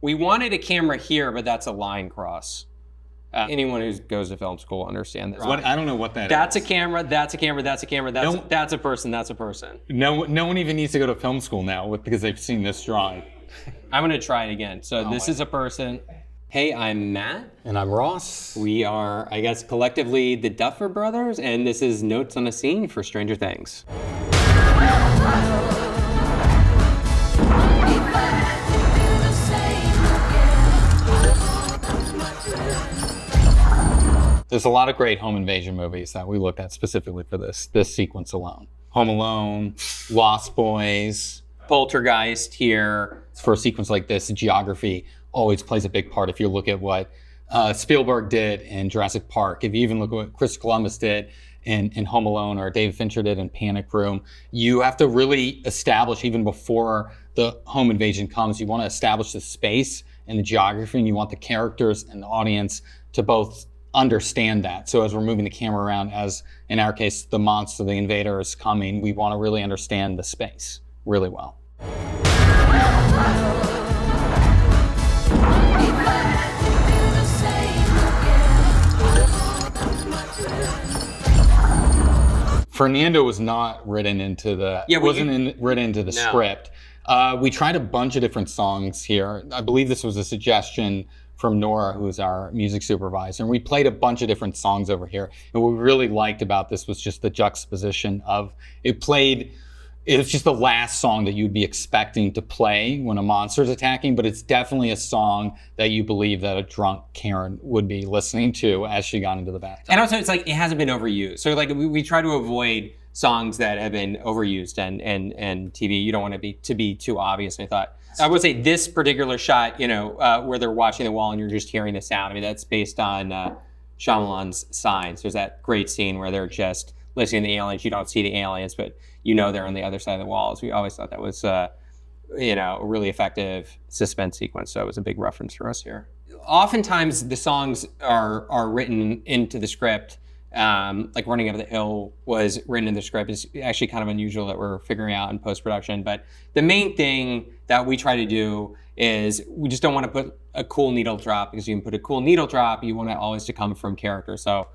We wanted a camera here, but that's a line cross. Anyone who goes to film school understands this. I don't know what that That's is. a camera, that's a camera, that's a camera, that's a person, that's a person. No one even needs to go to film school now because they've seen this drawing. I'm gonna try it again. So this is a person. Hey, I'm Matt. And I'm Ross. We are, I guess, collectively the Duffer Brothers, and this is Notes on a Scene for Stranger Things. There's a lot of great home invasion movies that we looked at specifically for this sequence alone. Home Alone, Lost Boys, Poltergeist here. For a sequence like this, geography always plays a big part. If you look at what Spielberg did in Jurassic Park, if you even look at what Chris Columbus did in Home Alone or David Fincher did in Panic Room, you have to really establish, even before the home invasion comes, you want to establish the space and the geography, and you want the characters and the audience to both understand that. So as we're moving the camera around, as in our case, the monster, the invader is coming, we want to really understand the space really well. Fernando was not written into the written into the script. We tried a bunch of different songs here. I believe this was a suggestion from Nora, who's our music supervisor. And we played a bunch of different songs over here. And what we really liked about this was just the juxtaposition of it's just the last song that you'd be expecting to play when a monster's attacking, but it's definitely a song that you believe that a drunk Karen would be listening to as she got into the bathtub. And also, it's like, it hasn't been overused. So like, we try to avoid songs that have been overused and TV. You don't want it to be too obvious. And I would say this particular shot, where they're watching the wall and you're just hearing the sound. I mean, that's based on Shyamalan's Signs. There's that great scene where they're just listening to the aliens. You don't see the aliens, but they're on the other side of the walls. We always thought that was, a really effective suspense sequence. So it was a big reference for us here. Oftentimes the songs are written into the script. Like Running Up the Hill was written in the script. It's actually kind of unusual that we're figuring out in post-production. But the main thing that we try to do is we just don't want to put a cool needle drop, because you can put a cool needle drop, you want it always to come from character. So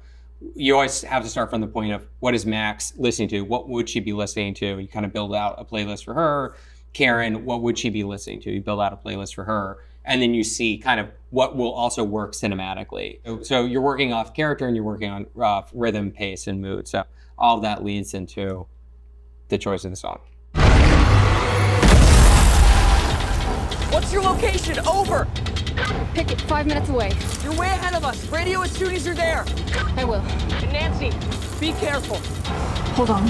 you always have to start from the point of, what is Max listening to? What would she be listening to? You kind of build out a playlist for her. Karen, what would she be listening to? You build out a playlist for her. And then you see kind of what will also work cinematically. So you're working off character and you're working on rhythm, pace, and mood. So all of that leads into the choice of the song. What's your location? Over! Picket, 5 minutes away. You're way ahead of us. Radio as soon as you're there. I will. And Nancy, be careful. Hold on.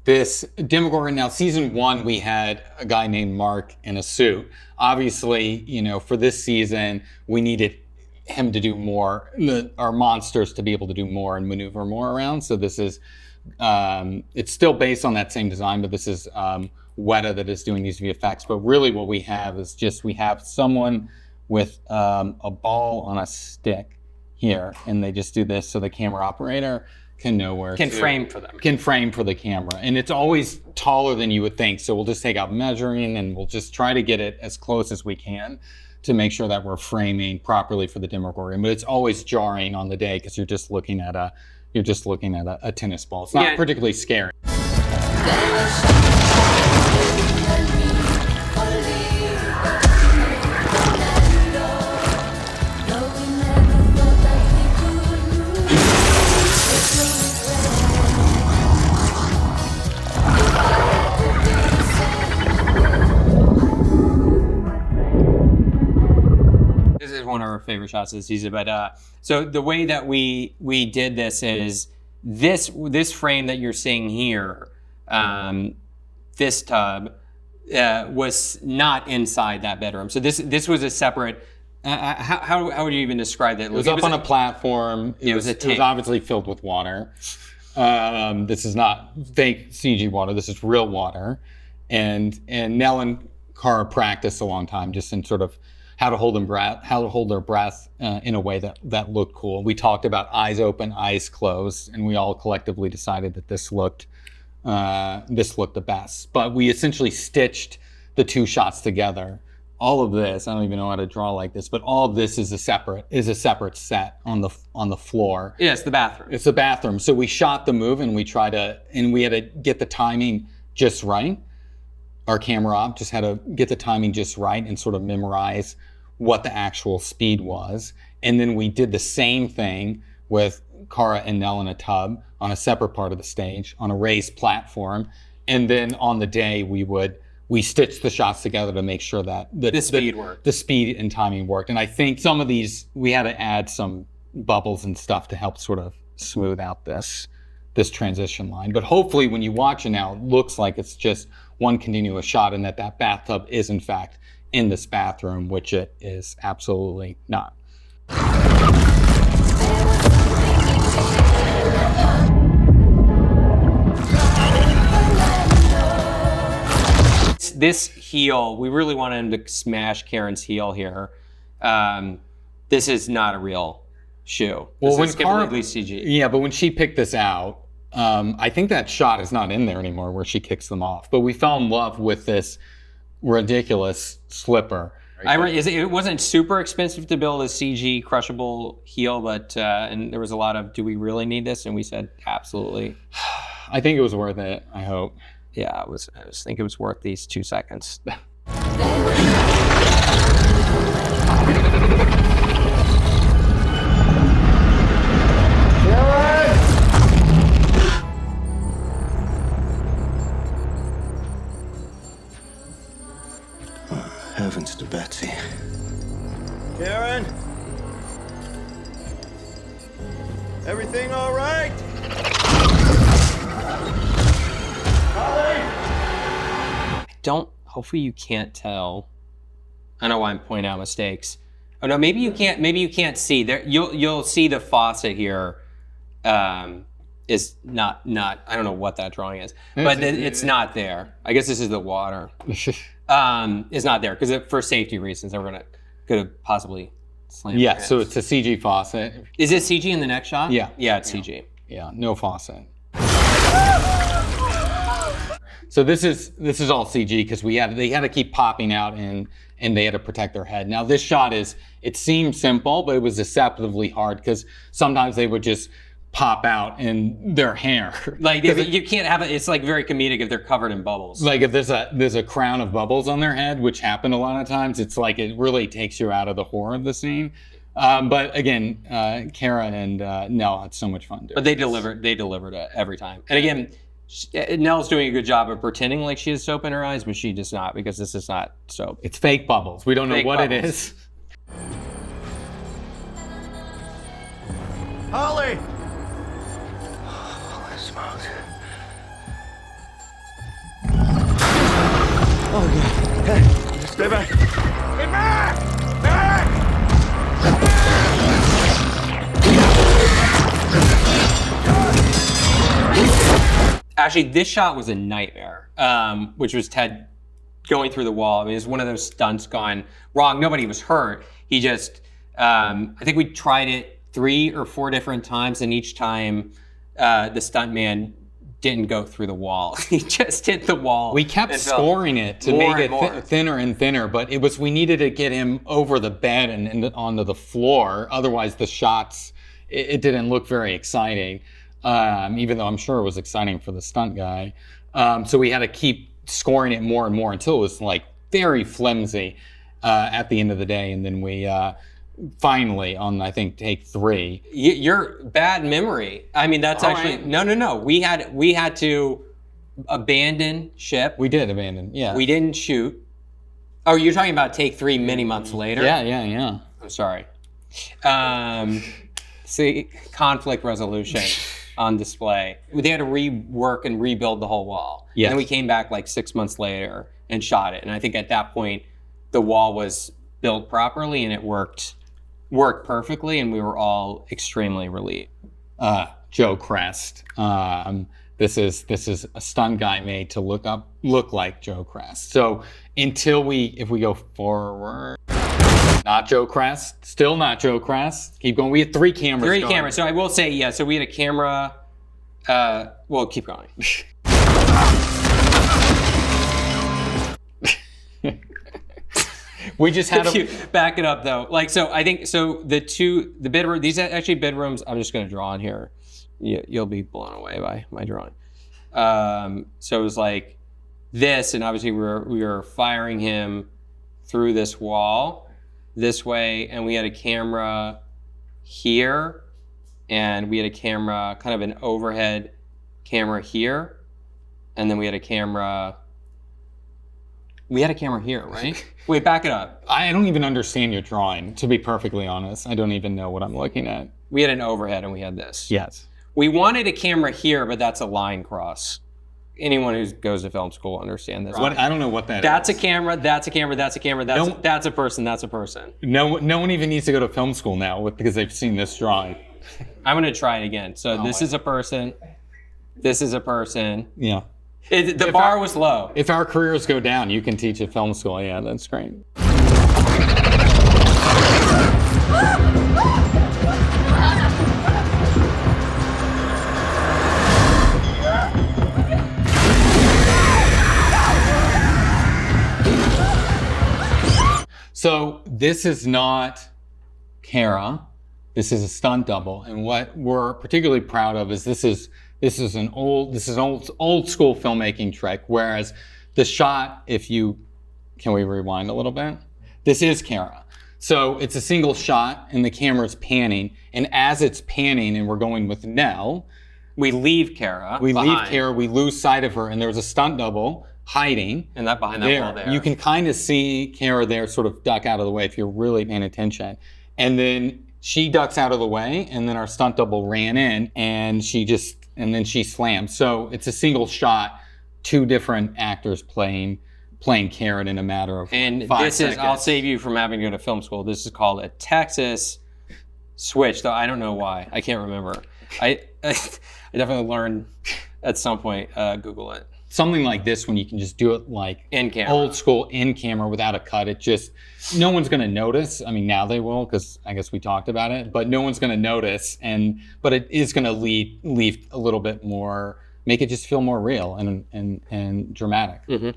This Demogorgon, now season 1, we had a guy named Mark in a suit. Obviously, for this season, we needed him to do more, our monsters to be able to do more and maneuver more around. So this is, it's still based on that same design, but this is Weta that is doing these VFX. But really what we have is we have someone with a ball on a stick here, and they just do this so the camera operator can know where Can frame for them. Can frame for the camera. And it's always taller than you would think. So we'll just take out measuring and we'll just try to get it as close as we can to make sure that we're framing properly for the Demogorgon. But it's always jarring on the day because you're just looking at a tennis ball. It's not particularly scary. This is one of our favorite shots of the season. But so the way that we did this is this frame that you're seeing here, this tub, was not inside that bedroom. So this was a separate. How would you even describe that? It was up on a platform. It was obviously filled with water. This is not fake CG water. This is real water. And Nell and Cara practiced a long time just in sort of how to hold their breath in a way that looked cool. We talked about eyes open, eyes closed, and we all collectively decided that this looked the best. But we essentially stitched the two shots together. All of this, I don't even know how to draw like this, but all of this is a separate set on the floor. Yeah, it's the bathroom. It's the bathroom. So we shot the move and we had to get the timing just right. Our camera op just had to get the timing just right and sort of memorize what the actual speed was. And then we did the same thing with Cara and Nell in a tub on a separate part of the stage on a raised platform. And then on the day we stitched the shots together to make sure that the speed worked. The speed and timing worked. And I think some of these, we had to add some bubbles and stuff to help sort of smooth out this transition line. But hopefully when you watch it now, it looks like it's just one continuous shot and that bathtub is in fact in this bathroom, which it is absolutely not. This heel, we really wanted him to smash Karen's heel here. This is not a real shoe. This is completely CG. Yeah, but when she picked this out, I think that shot is not in there anymore where she kicks them off. But we fell in love with this ridiculous slipper. It wasn't super expensive to build a CG crushable heel, but and there was a lot of, do we really need this? And we said, absolutely. I think it was worth it, I hope. Yeah, I think it was worth these 2 seconds. Heavens to Betsy. Karen? Everything all right? Hopefully you can't tell. I know why I'm pointing out mistakes. Oh no, maybe you can't see. There you'll see the faucet here is not I don't know what that drawing is. But it's not there. I guess this is the water. It's not there because for safety reasons could have possibly slammed. Yeah, so it's a CG faucet. Is it CG in the next shot? Yeah. Yeah, it's CG. Yeah, no faucet. So this is all CG because they had to keep popping out and they had to protect their head. Now this shot it seemed simple, but it was deceptively hard because sometimes they would just pop out in their hair. Like you can't have it. It's like very comedic if they're covered in bubbles. Like if there's a crown of bubbles on their head, which happen a lot of times, it's like it really takes you out of the horror of the scene. But again, Cara and Nell had so much fun doing. But they delivered it every time. And again, Nell's doing a good job of pretending like she has soap in her eyes, but she does not because this is not soap. It's fake bubbles. We don't know what it is. Holly! Holy smokes. Oh, God. Hey, stay back. Get back! Back! Actually, this shot was a nightmare, which was Ted going through the wall. I mean, it was one of those stunts gone wrong. Nobody was hurt. He just, I think we tried it 3 or 4 different times, and each time the stuntman didn't go through the wall. He just hit the wall. We kept scoring it to make it thinner and thinner, but we needed to get him over the bed and onto the floor. Otherwise, the shots, it didn't look very exciting. Even though I'm sure it was exciting for the stunt guy. So we had to keep scoring it more and more until it was like very flimsy at the end of the day. And then we finally, on I think take 3. Your bad memory. I mean, that's actually, no. We had to abandon ship. We did abandon, yeah. We didn't shoot. Oh, you're talking about take 3 many months later? Yeah. I'm sorry. See, conflict resolution on display. They had to rework and rebuild the whole wall. Yes. And then we came back like 6 months later and shot it. And I think at that point, the wall was built properly and it worked perfectly, and we were all extremely relieved. Joe Crest. This is a stunt guy made to look like Joe Crest. So if we go forward. Not Joe Crest. Still not Joe Crest. Keep going. We had 3 cameras. 3 going. cameras. So I will say, yeah, so we had a camera. Well, keep going. We just had Back it up though. Like, so I think, so the bedroom, these are actually bedrooms, I'm just gonna draw on here. You'll be blown away by my drawing. So it was like this, and obviously we were firing him through this wall this way, and we had a camera here, and we had a camera, kind of an overhead camera here, and then we had a camera here, right? Wait, back it up. I don't even understand your drawing, to be perfectly honest. I don't even know what I'm looking at. We had an overhead and we had this. Yes. We wanted a camera here, but that's a line cross. Anyone who goes to film school understand this. I don't know what that That's is. a camera, that's a camera, that's a camera, that's a person, that's a person. No one even needs to go to film school now because they've seen this drawing. I'm gonna try it again. So this is a person, this is a person. Yeah. The bar was low. If our careers go down, you can teach at film school. Yeah, that's great. So this is not Kara. This is a stunt double, and what we're particularly proud of is this is an old school filmmaking trick. Whereas the shot, can we rewind a little bit? This is Kara. So it's a single shot, and the camera's panning, and as it's panning, and we're going with Nell, we leave Kara. we lose sight of her, and there's a stunt double hiding. And that behind that wall there. You can kind of see Kara there sort of duck out of the way if you're really paying attention. And then she ducks out of the way, and then our stunt double ran in, and then she slams. So it's a single shot, 2 different actors playing Karen in a matter of 5 seconds. I'll save you from having to go to film school. This is called a Texas switch, though I don't know why. I can't remember. I definitely learned at some point, Google it. Something like this, when you can just do it like in camera, old school in camera without a cut, no one's going to notice. I mean, now they will, because I guess we talked about it, but no one's going to notice. But it is going to leave a little bit more, make it just feel more real and dramatic. Mm-hmm.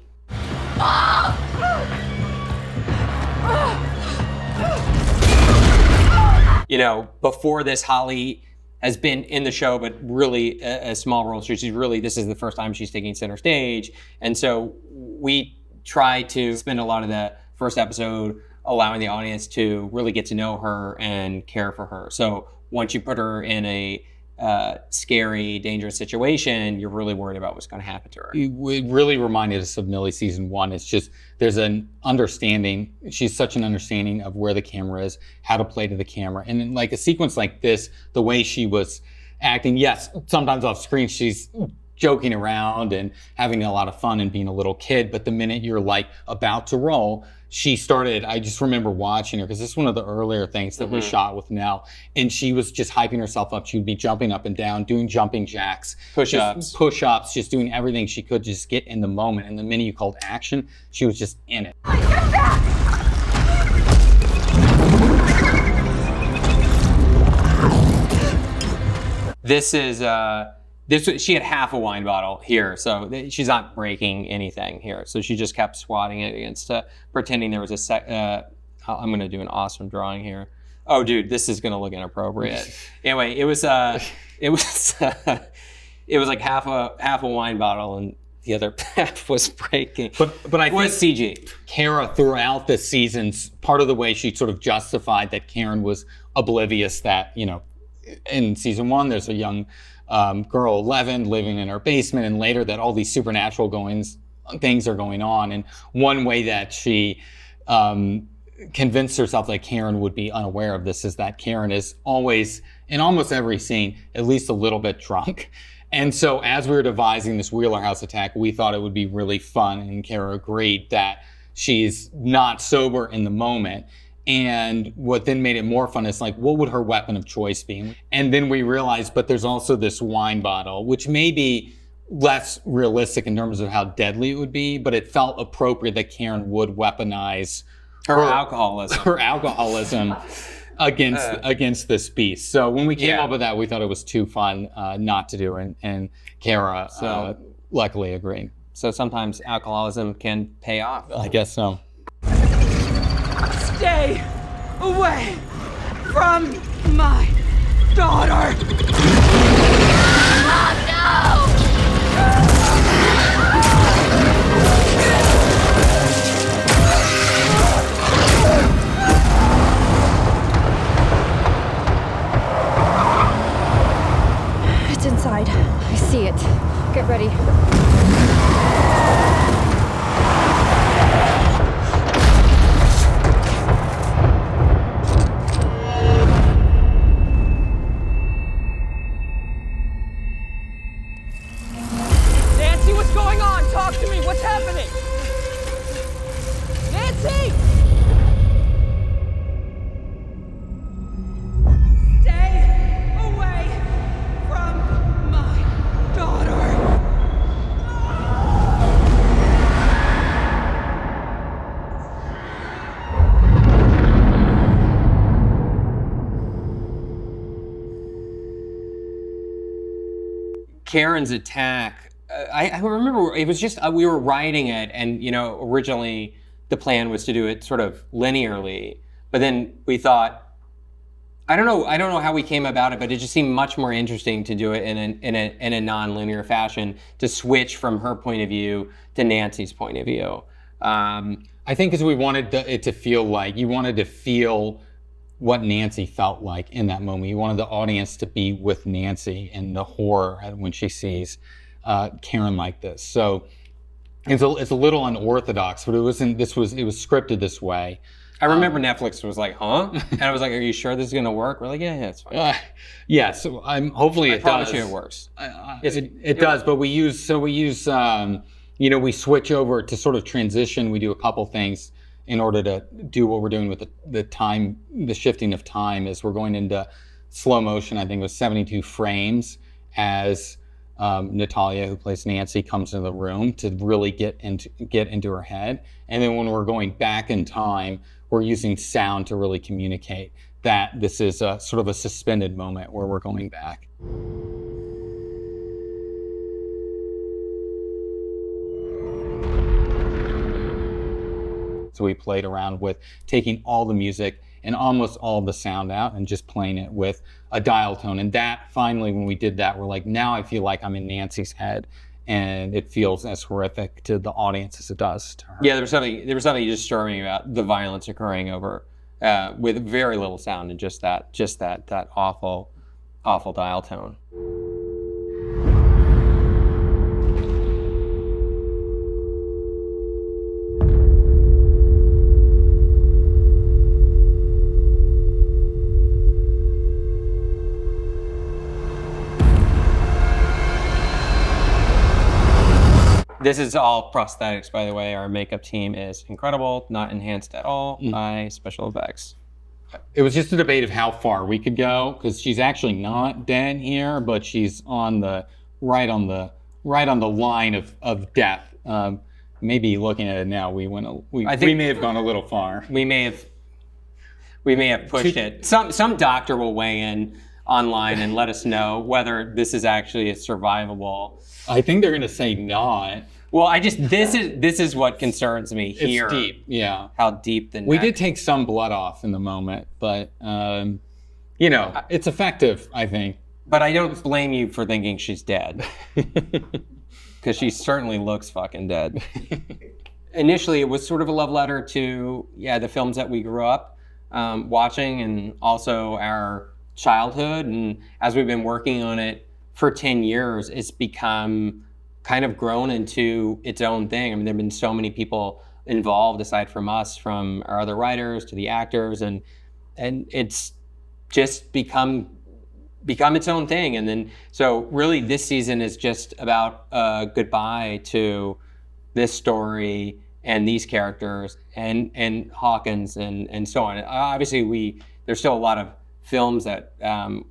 You know, before this, Holly has been in the show, but really a small role. So this is the first time she's taking center stage. And so we try to spend a lot of the first episode allowing the audience to really get to know her and care for her. So once you put her in a scary, dangerous situation, you're really worried about what's going to happen to her. It really reminded us of Millie season 1. It's just, there's an understanding. She's such an understanding of where the camera is, how to play to the camera. And in like a sequence like this, the way she was acting, yes, sometimes off screen, she's joking around and having a lot of fun and being a little kid. But the minute you're like about to roll, I just remember watching her, because this is one of the earlier things that we shot with Nell, and she was just hyping herself up. She would be jumping up and down, doing jumping jacks, push-ups, just doing everything she could, just get in the moment. And the minute you called action, she was just in it. She had half a wine bottle here, so she's not breaking anything here. So she just kept swatting it against, pretending there was I'm gonna do an awesome drawing here. Oh, dude, this is gonna look inappropriate. Anyway, it was like half a wine bottle, and the other half was breaking. But I was CG. Kara, throughout the seasons, part of the way she sort of justified that Karen was oblivious that, in season 1, there's a young girl, 11, living in her basement, and later that all these supernatural things are going on. And one way that she convinced herself that Karen would be unaware of this is that Karen is always, in almost every scene, at least a little bit drunk. And so as we were devising this Wheeler House attack, we thought it would be really fun, and Kara agreed that she's not sober in the moment. And what then made it more fun is like, what would her weapon of choice be? And then we realized, but there's also this wine bottle, which may be less realistic in terms of how deadly it would be, but it felt appropriate that Karen would weaponize Her alcoholism. her alcoholism against this beast. So when we came up with that, we thought it was too fun not to do it, and Kara luckily agreed. So sometimes alcoholism can pay off. I guess so. Stay away from my daughter! It's inside. I see it. Get ready. Nancy, what's going on? Talk to me. What's happening? Nancy! Stay away from my daughter. Karen's attack, I remember it was just, we were writing it, and originally the plan was to do it sort of linearly, but then we thought, I don't know how we came about it, but it just seemed much more interesting to do it in a non-linear fashion, to switch from her point of view to Nancy's point of view. I think because we wanted it to feel like, you wanted to feel what Nancy felt like in that moment. You wanted the audience to be with Nancy and the horror when she sees Karen like this. So it's a little unorthodox, but it was scripted this way. I remember Netflix was like, huh? And I was like, are you sure this is going to work? We're like, yeah, it's fine. Yeah, so hopefully it does. I promise you it works. It does, but we switch over to sort of transition. We do a couple things in order to do what we're doing with the shifting of time, is we're going into slow motion. I think it was 72 frames as Natalia, who plays Nancy, comes into the room to really get into her head. And then when we're going back in time, we're using sound to really communicate that this is a sort of a suspended moment where we're going back. So we played around with taking all the music and almost all the sound out and just playing it with a dial tone. And that finally, when we did that, we're like, now I feel like I'm in Nancy's head, and it feels as horrific to the audience as it does to her. Yeah, there was something disturbing about the violence occurring over with very little sound and just that awful dial tone. This is all prosthetics, by the way. Our makeup team is incredible, not enhanced at all by special effects. It was just a debate of how far we could go, because she's actually not dead here, but she's on the right on the line of death. Maybe looking at it now, we may have gone a little far. We may have pushed it. Some doctor will weigh in online and let us know whether this is actually a survivable. I think they're going to say not. Well, this is what concerns me here. It's deep, yeah. How deep the neck. We did take some blood off in the moment, but it's effective, I think. But I don't blame you for thinking she's dead, because she certainly looks fucking dead. Initially, it was sort of a love letter to the films that we grew up watching, and also our childhood. And as we've been working on it for 10 years, it's become kind of grown into its own thing. I mean, there have been so many people involved aside from us, from our other writers to the actors, and it's just become its own thing. And then, so really this season is just about goodbye to this story and these characters and Hawkins and so on. Obviously there's still a lot of films that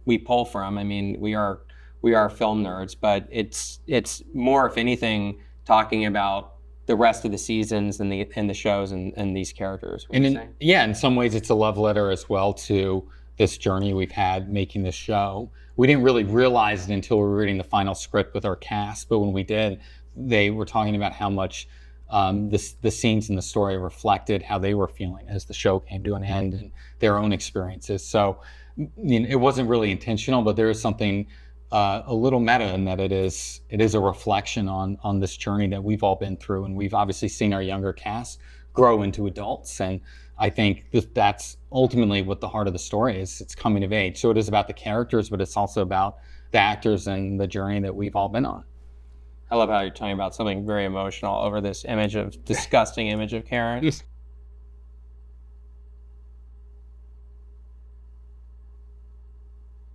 we pull from. I mean, we are film nerds, but it's more, if anything, talking about the rest of the seasons and the shows and these characters. And in some ways, it's a love letter as well to this journey we've had making this show. We didn't really realize it until we were reading the final script with our cast, but when we did, they were talking about how much the scenes in the story reflected how they were feeling as the show came to an end and their own experiences. So it wasn't really intentional, but there is something a little meta in that it is a reflection on this journey that we've all been through, and we've obviously seen our younger cast grow into adults, and I think that's ultimately what the heart of the story is. It's coming of age. So it is about the characters, but it's also about the actors and the journey that we've all been on. I love how you're talking about something very emotional over this disgusting image of Karen.